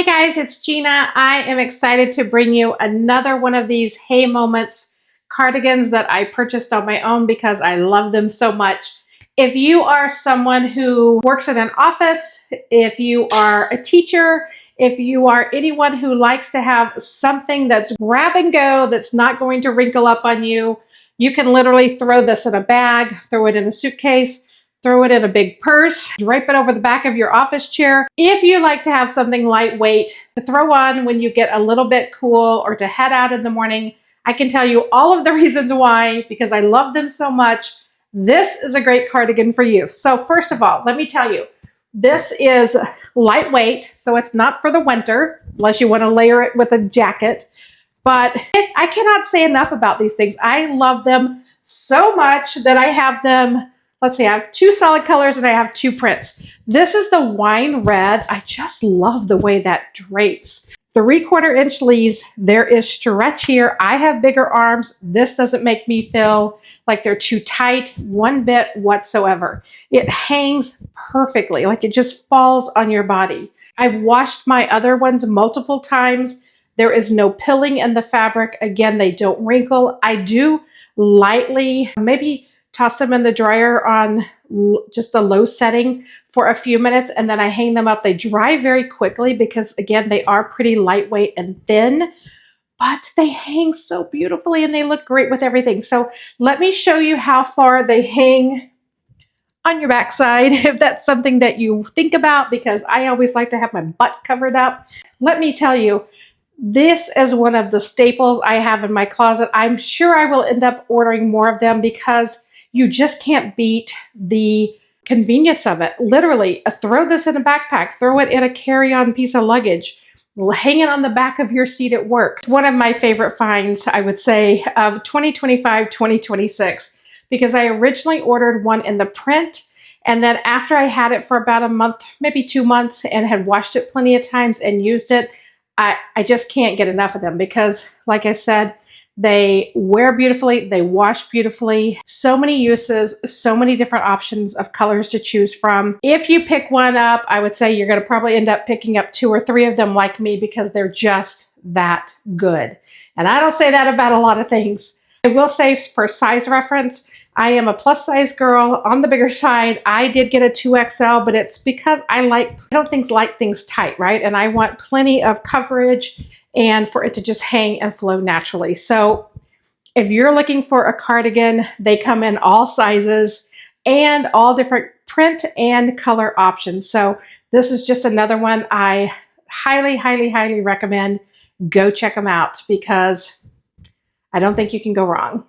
Hey guys, it's Gina. I am excited to bring you another one of these Heymoments cardigans that I purchased on my own because I love them so much. If you are someone who works in an office, if you are a teacher, if you are anyone who likes to have something that's grab and go, that's not going to wrinkle up on you, you can literally throw this in a bag, throw it in a suitcase, throw it in a big purse, drape it over the back of your office chair. If you like to have something lightweight to throw on when you get a little bit cool or to head out in the morning, I can tell you all of the reasons why, because I love them so much. This is a great cardigan for you. So first of all, let me tell you, this is lightweight, so it's not for the winter, unless you want to layer it with a jacket. But I cannot say enough about these things. I love them so much that I have them. Let's see, I have two solid colors and I have two prints. This is the wine red. I just love the way that drapes. 3/4 inch sleeves. There is stretch here. I have bigger arms. This doesn't make me feel like they're too tight one bit whatsoever. It hangs perfectly, like it just falls on your body. I've washed my other ones multiple times. There is no pilling in the fabric. Again, they don't wrinkle. I do lightly, maybe toss them in the dryer on just a low setting for a few minutes, and then I hang them up. They dry very quickly because, again, they are pretty lightweight and thin, but they hang so beautifully and they look great with everything. So let me show you how far they hang on your backside, if that's something that you think about, because I always like to have my butt covered up. Let me tell you, this is one of the staples I have in my closet. I'm sure I will end up ordering more of them because you just can't beat the convenience of it. Literally, throw this in a backpack, throw it in a carry-on piece of luggage, hang it on the back of your seat at work. One of my favorite finds, I would say, of 2025, 2026, because I originally ordered one in the print, and then after I had it for about a month, maybe 2 months, and had washed it plenty of times and used it, I just can't get enough of them because, like I said, they wear beautifully, they wash beautifully, so many uses, so many different options of colors to choose from. If you pick one up, I would say you're going to probably end up picking up 2 or 3 of them like me because they're just that good. And I don't say that about a lot of things. I will say, for size reference, I am a plus size girl on the bigger side. I did get a 2XL, but it's because I don't like things tight, right? And I want plenty of coverage and for it to just hang and flow naturally. So if you're looking for a cardigan, they come in all sizes and all different print and color options. So this is just another one I highly, highly, highly recommend. Go check them out because I don't think you can go wrong.